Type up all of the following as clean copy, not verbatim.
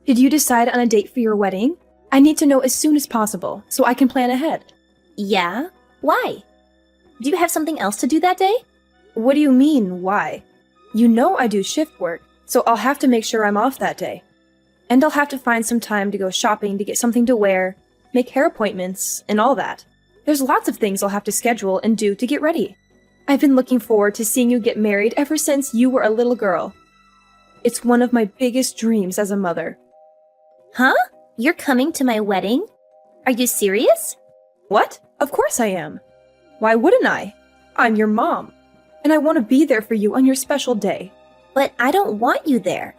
Did you decide on a date for your wedding? I need to know as soon as possible so I can plan ahead. Yeah? Why? Do you have something else to do that day? What do you mean, why? You know I do shift work, so I'll have to make sure I'm off that day. And I'll have to find some time to go shopping to get something to wear, make hair appointments, and all that. There's lots of things I'll have to schedule and do to get ready. I've been looking forward to seeing you get married ever since you were a little girl. It's one of my biggest dreams as a mother. Huh? You're coming to my wedding? Are you serious? What? Of course I am. Why wouldn't I? I'm your mom, and I want to be there for you on your special day. But I don't want you there.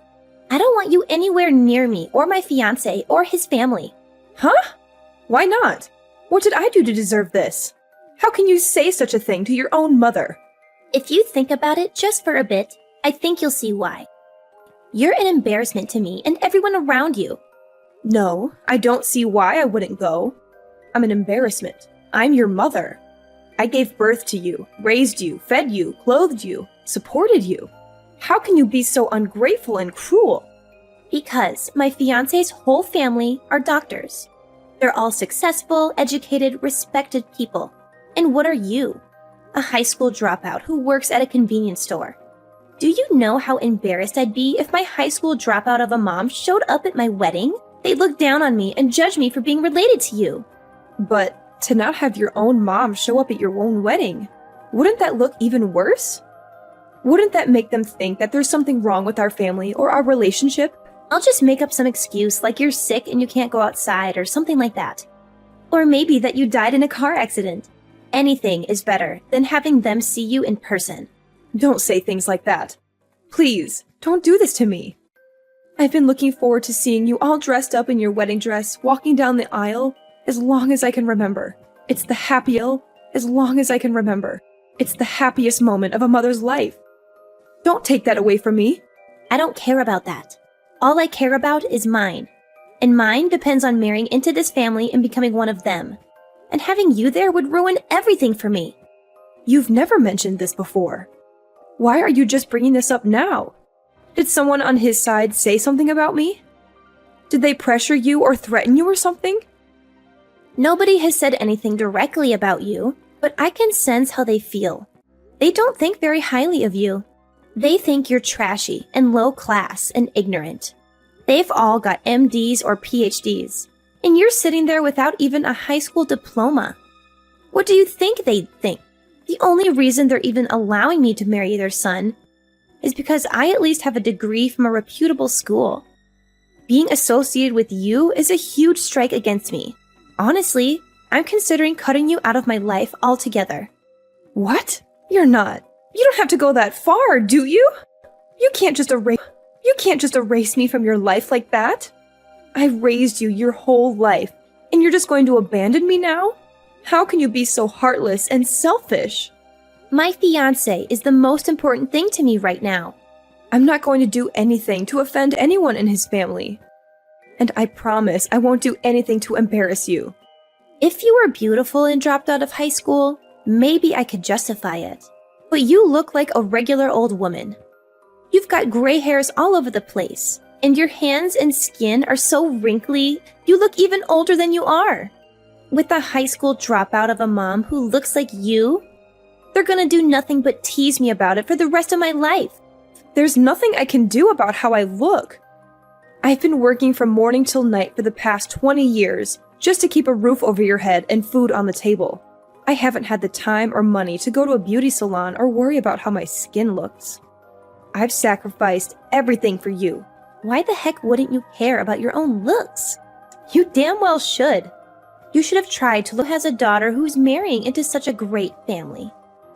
I don't want you anywhere near me or my fiancé or his family. Huh? Why not? What did I do to deserve this? How can you say such a thing to your own mother? If you think about it just for a bit, I think you'll see why. You're an embarrassment to me and everyone around you. No, I don't see why I wouldn't go. I'm an embarrassment. I'm your mother. I gave birth to you, raised you, fed you, clothed you, supported you. How can you be so ungrateful and cruel? Because my fiancé's whole family are doctors. They're all successful, educated, respected people. And what are you? A high school dropout who works at a convenience store. Do you know how embarrassed I'd be if my high school dropout of a mom showed up at my wedding? They'd look down on me and judge me for being related to you. But to not have your own mom show up at your own wedding, wouldn't that look even worse? Wouldn't that make them think that there's something wrong with our family or our relationship? I'll just make up some excuse like you're sick and you can't go outside or something like that. Or maybe that you died in a car accident. Anything is better than having them see you in person. Don't say things like that. Please, don't do this to me. I've been looking forward to seeing you all dressed up in your wedding dress, walking down the aisle, as long as I can remember. It's the happiest, as long as I can remember. It's the happiest moment of a mother's life. Don't take that away from me. I don't care about that. All I care about is mine. And mine depends on marrying into this family and becoming one of them. And having you there would ruin everything for me. You've never mentioned this before. Why are you just bringing this up now? Did someone on his side say something about me? Did they pressure you or threaten you or something? Nobody has said anything directly about you, but I can sense how they feel. They don't think very highly of you. They think you're trashy and low class and ignorant. They've all got MDs or PhDs, and you're sitting there without even a high school diploma. What do you think they'd think? The only reason they're even allowing me to marry their son is because I at least have a degree from a reputable school. Being associated with you is a huge strike against me. Honestly, I'm considering cutting you out of my life altogether. What? You're not. You don't have to go that far, do you? You can't just erase me from your life like that. I raised you your whole life, and you're just going to abandon me now? How can you be so heartless and selfish? My fiancé is the most important thing to me right now. I'm not going to do anything to offend anyone in his family. And I promise I won't do anything to embarrass you. If you were beautiful and dropped out of high school, maybe I could justify it. But you look like a regular old woman. You've got gray hairs all over the place, and your hands and skin are so wrinkly, you look even older than you are. With a high school dropout of a mom who looks like you, they're gonna do nothing but tease me about it for the rest of my life. There's nothing I can do about how I look. I've been working from morning till night for the past 20 years just to keep a roof over your head and food on the table. I haven't had the time or money to go to a beauty salon or worry about how my skin looks. I've sacrificed everything for you. Why the heck wouldn't you care about your own looks? You damn well should. You should have tried to look as a daughter who's marrying into such a great family.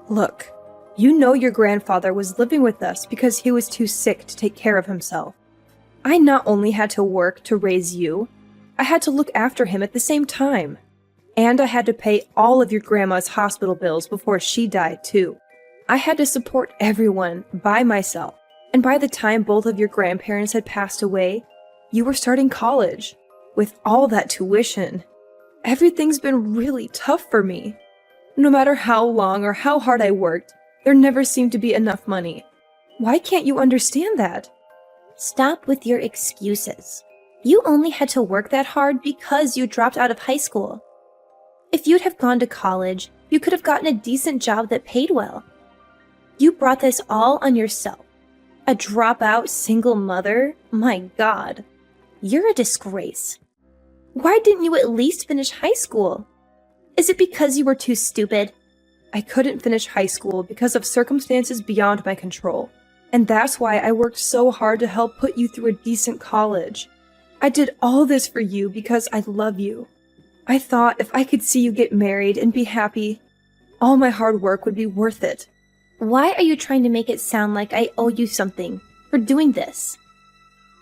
Look, you know your grandfather was living with us because he was too sick to take care of himself. I not only had to work to raise you, I had to look after him at the same time. And I had to pay all of your grandma's hospital bills before she died too. I had to support everyone by myself. And by the time both of your grandparents had passed away, you were starting college. With all that tuition, everything's been really tough for me. No matter how long or how hard I worked, there never seemed to be enough money. Why can't you understand that? Stop with your excuses. You only had to work that hard because you dropped out of high school. If you'd have gone to college, you could have gotten a decent job that paid well. You brought this all on yourself. A dropout single mother? My God. You're a disgrace. Why didn't you at least finish high school? Is it because you were too stupid? I couldn't finish high school because of circumstances beyond my control. And that's why I worked so hard to help put you through a decent college. I did all this for you because I love you. I thought if I could see you get married and be happy, all my hard work would be worth it. Why are you trying to make it sound like I owe you something for doing this?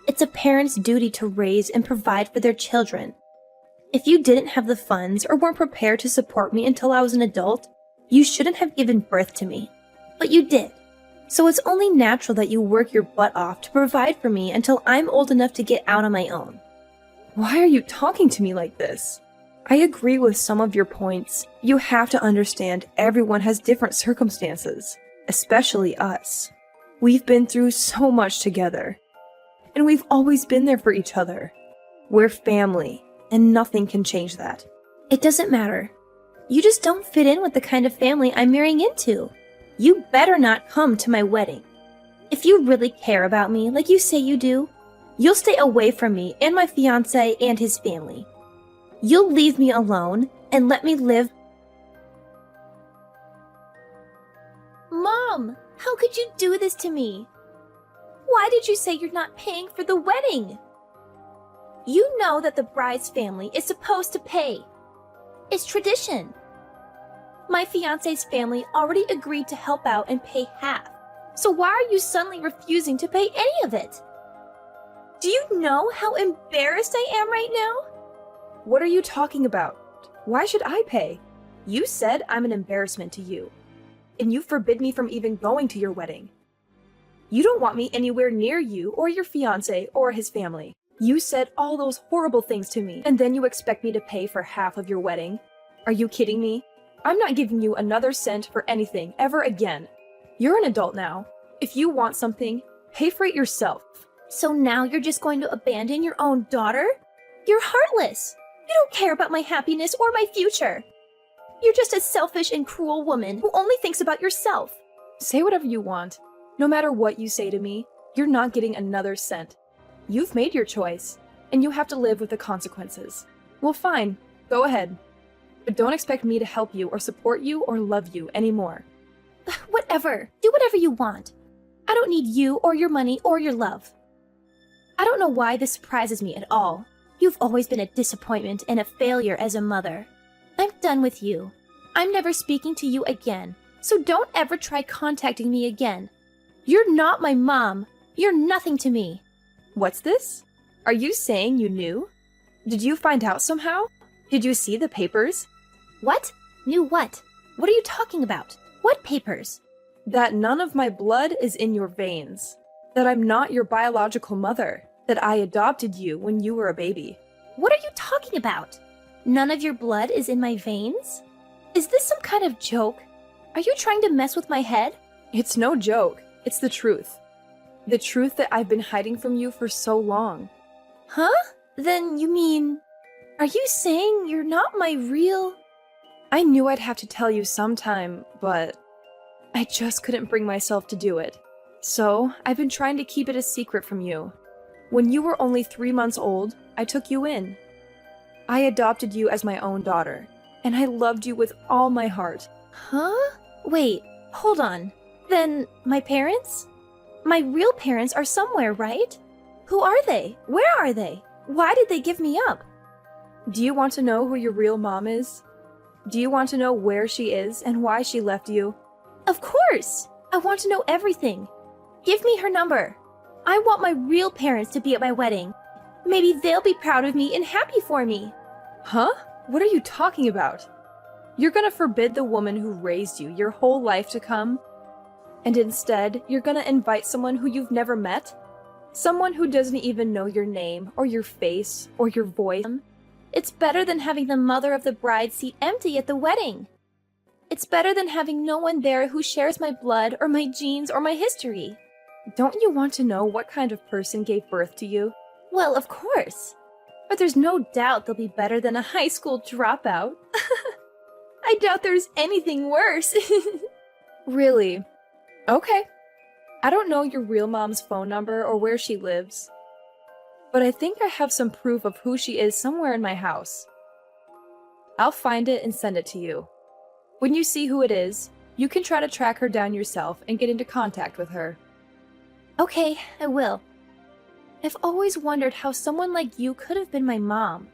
It's a parent's duty to raise and provide for their children. If you didn't have the funds or weren't prepared to support me until I was an adult, you shouldn't have given birth to me. But you did. So it's only natural that you work your butt off to provide for me until I'm old enough to get out on my own. Why are you talking to me like this? I agree with some of your points. You have to understand everyone has different circumstances, especially us. We've been through so much together, and we've always been there for each other. We're family, and nothing can change that. It doesn't matter. You just don't fit in with the kind of family I'm marrying into. You better not come to my wedding. If you really care about me like you say you do, you'll stay away from me and my fiancé and his family. You'll leave me alone and let me live. Mom, how could you do this to me? Why did you say you're not paying for the wedding? You know that the bride's family is supposed to pay. It's tradition. My fiancé's family already agreed to help out and pay half. So why are you suddenly refusing to pay any of it? Do you know how embarrassed I am right now? What are you talking about? Why should I pay? You said I'm an embarrassment to you, and you forbid me from even going to your wedding. You don't want me anywhere near you or your fiancé or his family. You said all those horrible things to me, and then you expect me to pay for half of your wedding? Are you kidding me? I'm not giving you another cent for anything ever again. You're an adult now. If you want something, pay for it yourself. So now you're just going to abandon your own daughter? You're heartless. You don't care about my happiness or my future. You're just a selfish and cruel woman who only thinks about yourself. Say whatever you want. No matter what you say to me, you're not getting another cent. You've made your choice, and you have to live with the consequences. Well, fine. Go ahead. But don't expect me to help you or support you or love you anymore. Whatever. Do whatever you want. I don't need you or your money or your love. I don't know why this surprises me at all. You've always been a disappointment and a failure as a mother. I'm done with you. I'm never speaking to you again, so don't ever try contacting me again. You're not my mom. You're nothing to me. What's this? Are you saying you knew? Did you find out somehow? Did you see the papers? What? Knew what? What are you talking about? What papers? That none of my blood is in your veins. That I'm not your biological mother. That I adopted you when you were a baby. What are you talking about? None of your blood is in my veins? Is this some kind of joke? Are you trying to mess with my head? It's no joke. It's the truth. The truth that I've been hiding from you for so long. Huh? Then you mean... Are you saying you're not my real... I knew I'd have to tell you sometime, but I just couldn't bring myself to do it. So, I've been trying to keep it a secret from you. When you were only 3 months old, I took you in. I adopted you as my own daughter, and I loved you with all my heart. Huh? Wait, hold on. Then, my parents? My real parents are somewhere, right? Who are they? Where are they? Why did they give me up? Do you want to know who your real mom is? Do you want to know where she is and why she left you? Of course! I want to know everything. Give me her number. I want my real parents to be at my wedding. Maybe they'll be proud of me and happy for me. Huh? What are you talking about? You're gonna forbid the woman who raised you your whole life to come? And instead, you're gonna invite someone who you've never met? Someone who doesn't even know your name, or your face, or your voice? It's better than having the mother of the bride seat empty at the wedding. It's better than having no one there who shares my blood, or my genes, or my history. Don't you want to know what kind of person gave birth to you? Well, of course. But there's no doubt they'll be better than a high school dropout. I doubt there's anything worse. Really? Okay. I don't know your real mom's phone number or where she lives, but I think I have some proof of who she is somewhere in my house. I'll find it and send it to you. When you see who it is, you can try to track her down yourself and get into contact with her. Okay, I will. I've always wondered how someone like you could have been my mom.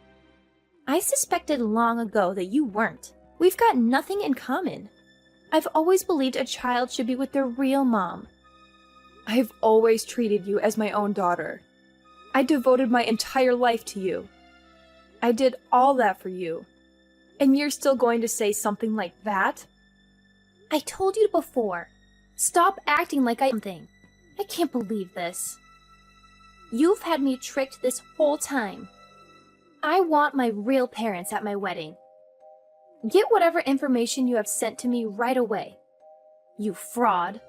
I suspected long ago that you weren't. We've got nothing in common. I've always believed a child should be with their real mom. I've always treated you as my own daughter. I devoted my entire life to you. I did all that for you. And you're still going to say something like that? I told you before. Stop acting like I'm something. I can't believe this. You've had me tricked this whole time. I want my real parents at my wedding. Get whatever information you have sent to me right away. You fraud.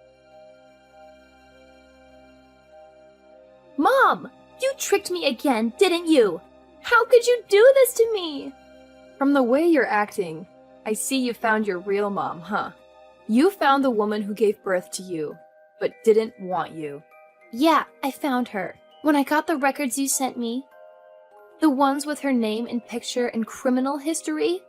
Mom! You tricked me again, didn't you? How could you do this to me? From the way you're acting, I see you found your real mom, huh? You found the woman who gave birth to you, but didn't want you. Yeah, I found her. When I got the records you sent me, the ones with her name and picture and criminal history,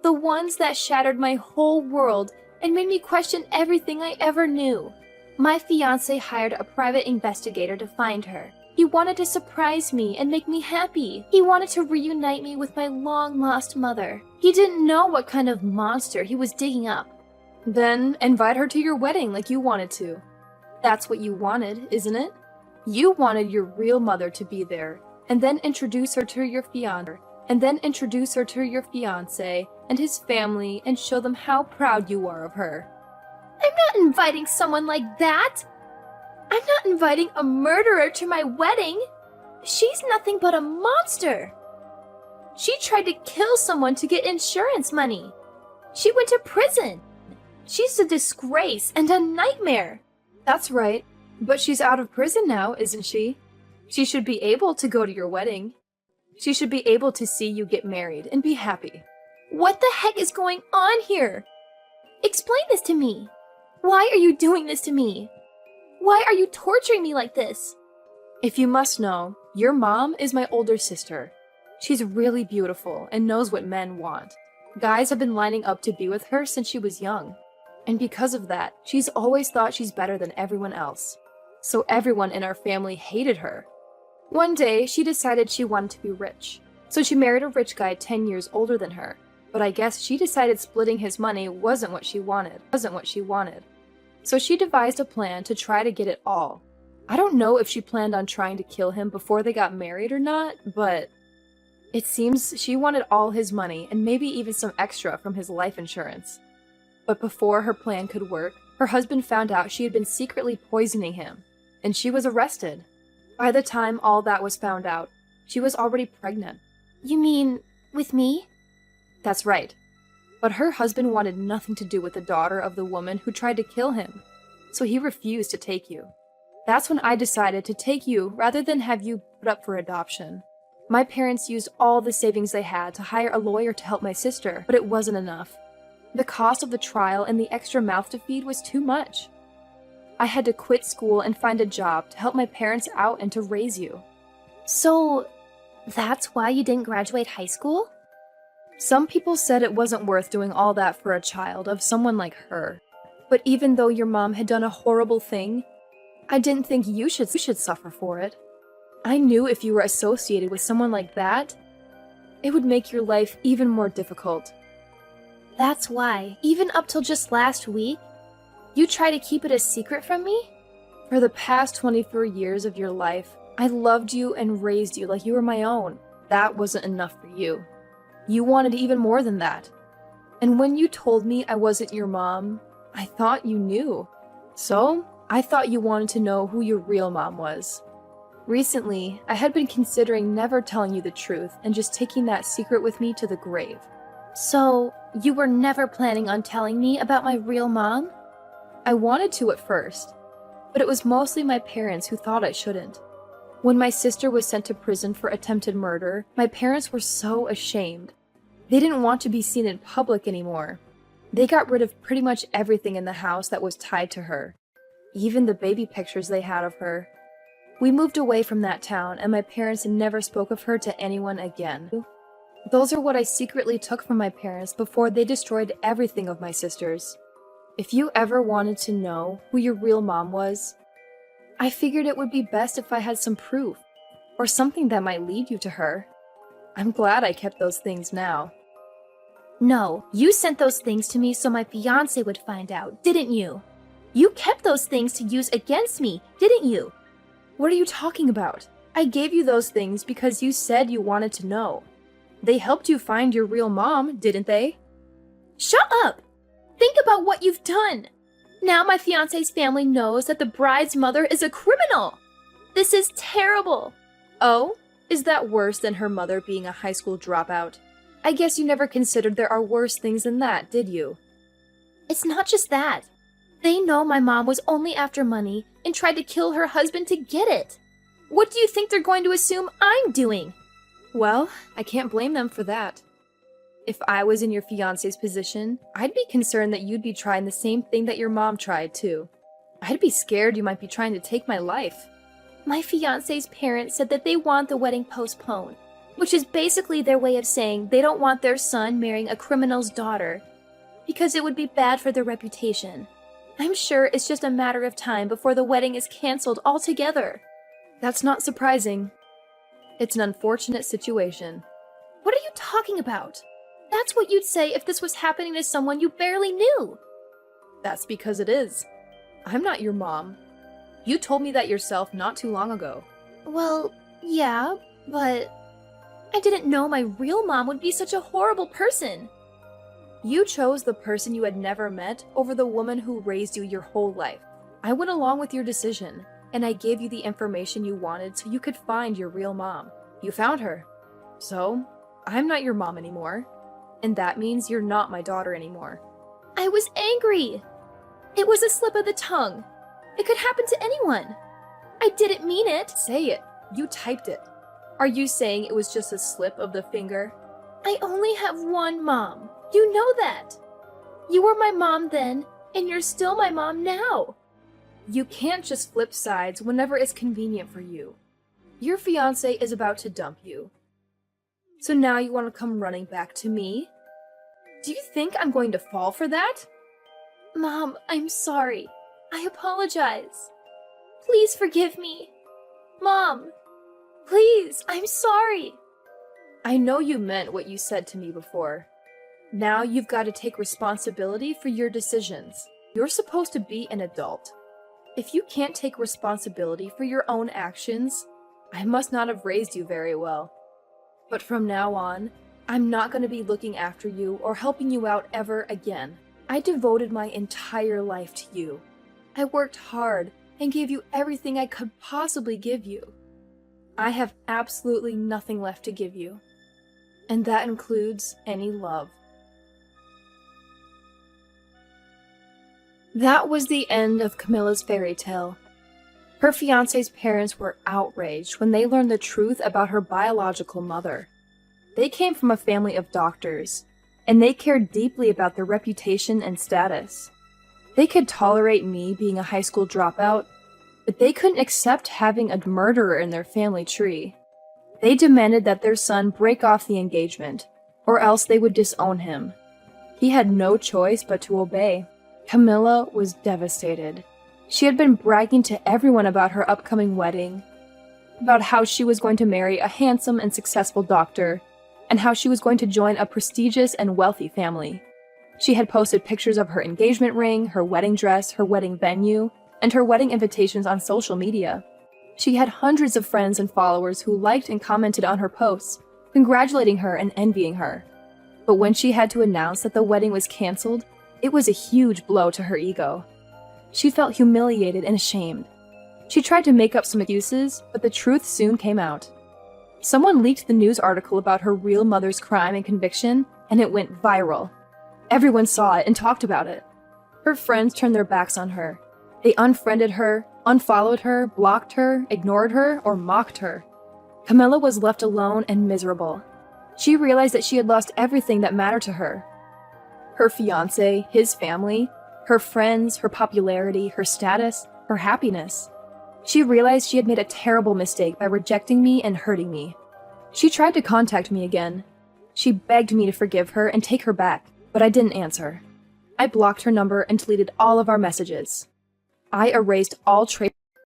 the ones that shattered my whole world and made me question everything I ever knew. My fiancé hired a private investigator to find her. He wanted to surprise me and make me happy. He wanted to reunite me with my long-lost mother. He didn't know what kind of monster he was digging up. Then invite her to your wedding like you wanted to. That's what you wanted, isn't it? You wanted your real mother to be there, and then introduce her to your fiancé, and his family, and show them how proud you are of her. I'm not inviting someone like that! I'm not inviting a murderer to my wedding! She's nothing but a monster! She tried to kill someone to get insurance money. She went to prison. She's a disgrace and a nightmare. That's right, but she's out of prison now, isn't she? She should be able to go to your wedding. She should be able to see you get married and be happy. What the heck is going on here? Explain this to me. Why are you doing this to me? Why are you torturing me like this? If you must know, your mom is my older sister. She's really beautiful and knows what men want. Guys have been lining up to be with her since she was young. And because of that, she's always thought she's better than everyone else. So everyone in our family hated her. One day, she decided she wanted to be rich. So she married a rich guy 10 years older than her. But I guess she decided splitting his money wasn't what she wanted. So she devised a plan to try to get it all. I don't know if she planned on trying to kill him before they got married or not, but it seems she wanted all his money and maybe even some extra from his life insurance. But before her plan could work, her husband found out she had been secretly poisoning him, and she was arrested. By the time all that was found out, she was already pregnant. You mean with me? That's right. But her husband wanted nothing to do with the daughter of the woman who tried to kill him, so he refused to take you. That's when I decided to take you rather than have you put up for adoption. My parents used all the savings they had to hire a lawyer to help my sister, but it wasn't enough. The cost of the trial and the extra mouth to feed was too much. I had to quit school and find a job to help my parents out and to raise you. So, that's why you didn't graduate high school? Some people said it wasn't worth doing all that for a child of someone like her. But even though your mom had done a horrible thing, I didn't think you should suffer for it. I knew if you were associated with someone like that, it would make your life even more difficult. That's why, even up till just last week, you try to keep it a secret from me? For the past 24 years of your life, I loved you and raised you like you were my own. That wasn't enough for you. You wanted even more than that. And when you told me I wasn't your mom, I thought you knew. So, I thought you wanted to know who your real mom was. Recently, I had been considering never telling you the truth and just taking that secret with me to the grave. So, you were never planning on telling me about my real mom? I wanted to at first, but it was mostly my parents who thought I shouldn't. When my sister was sent to prison for attempted murder, my parents were so ashamed. They didn't want to be seen in public anymore. They got rid of pretty much everything in the house that was tied to her, even the baby pictures they had of her. We moved away from that town, and my parents never spoke of her to anyone again. Those are what I secretly took from my parents before they destroyed everything of my sister's. If you ever wanted to know who your real mom was, I figured it would be best if I had some proof, or something that might lead you to her. I'm glad I kept those things now. No, you sent those things to me so my fiancé would find out, didn't you? You kept those things to use against me, didn't you? What are you talking about? I gave you those things because you said you wanted to know. They helped you find your real mom, didn't they? Shut up! Think about what you've done! Now my fiancé's family knows that the bride's mother is a criminal! This is terrible! Oh? Is that worse than her mother being a high school dropout? I guess you never considered there are worse things than that, did you? It's not just that. They know my mom was only after money and tried to kill her husband to get it. What do you think they're going to assume I'm doing? Well, I can't blame them for that. If I was in your fiancé's position, I'd be concerned that you'd be trying the same thing that your mom tried too. I'd be scared you might be trying to take my life. My fiancé's parents said that they want the wedding postponed, which is basically their way of saying they don't want their son marrying a criminal's daughter, because it would be bad for their reputation. I'm sure it's just a matter of time before the wedding is canceled altogether. That's not surprising. It's an unfortunate situation. What are you talking about? That's what you'd say if this was happening to someone you barely knew. That's because it is. I'm not your mom. You told me that yourself not too long ago. Well, yeah, but I didn't know my real mom would be such a horrible person. You chose the person you had never met over the woman who raised you your whole life. I went along with your decision, and I gave you the information you wanted so you could find your real mom. You found her. So, I'm not your mom anymore. And that means you're not my daughter anymore. I was angry. It was a slip of the tongue. It could happen to anyone. I didn't mean it. Say it. You typed it. Are you saying it was just a slip of the finger? I only have one mom. You know that. You were my mom then, and you're still my mom now. You can't just flip sides whenever it's convenient for you. Your fiancé is about to dump you. So now you want to come running back to me? Do you think I'm going to fall for that? Mom, I'm sorry. I apologize. Please forgive me. Mom, please, I'm sorry. I know you meant what you said to me before. Now you've got to take responsibility for your decisions. You're supposed to be an adult. If you can't take responsibility for your own actions, I must not have raised you very well. But from now on, I'm not going to be looking after you or helping you out ever again. I devoted my entire life to you. I worked hard and gave you everything I could possibly give you. I have absolutely nothing left to give you. And that includes any love. That was the end of Camilla's fairy tale. Her fiancé's parents were outraged when they learned the truth about her biological mother. They came from a family of doctors, and they cared deeply about their reputation and status. They could tolerate me being a high school dropout, but they couldn't accept having a murderer in their family tree. They demanded that their son break off the engagement, or else they would disown him. He had no choice but to obey. Camilla was devastated. She had been bragging to everyone about her upcoming wedding, about how she was going to marry a handsome and successful doctor, and how she was going to join a prestigious and wealthy family. She had posted pictures of her engagement ring, her wedding dress, her wedding venue, and her wedding invitations on social media. She had hundreds of friends and followers who liked and commented on her posts, congratulating her and envying her. But when she had to announce that the wedding was canceled, it was a huge blow to her ego. She felt humiliated and ashamed. She tried to make up some excuses, but the truth soon came out. Someone leaked the news article about her real mother's crime and conviction, and it went viral. Everyone saw it and talked about it. Her friends turned their backs on her. They unfriended her, unfollowed her, blocked her, ignored her, or mocked her. Camilla was left alone and miserable. She realized that she had lost everything that mattered to her. Her fiancé, his family, her friends, her popularity, her status, her happiness. She realized she had made a terrible mistake by rejecting me and hurting me. She tried to contact me again. She begged me to forgive her and take her back, but I didn't answer. I blocked her number and deleted all of our messages. I erased all traces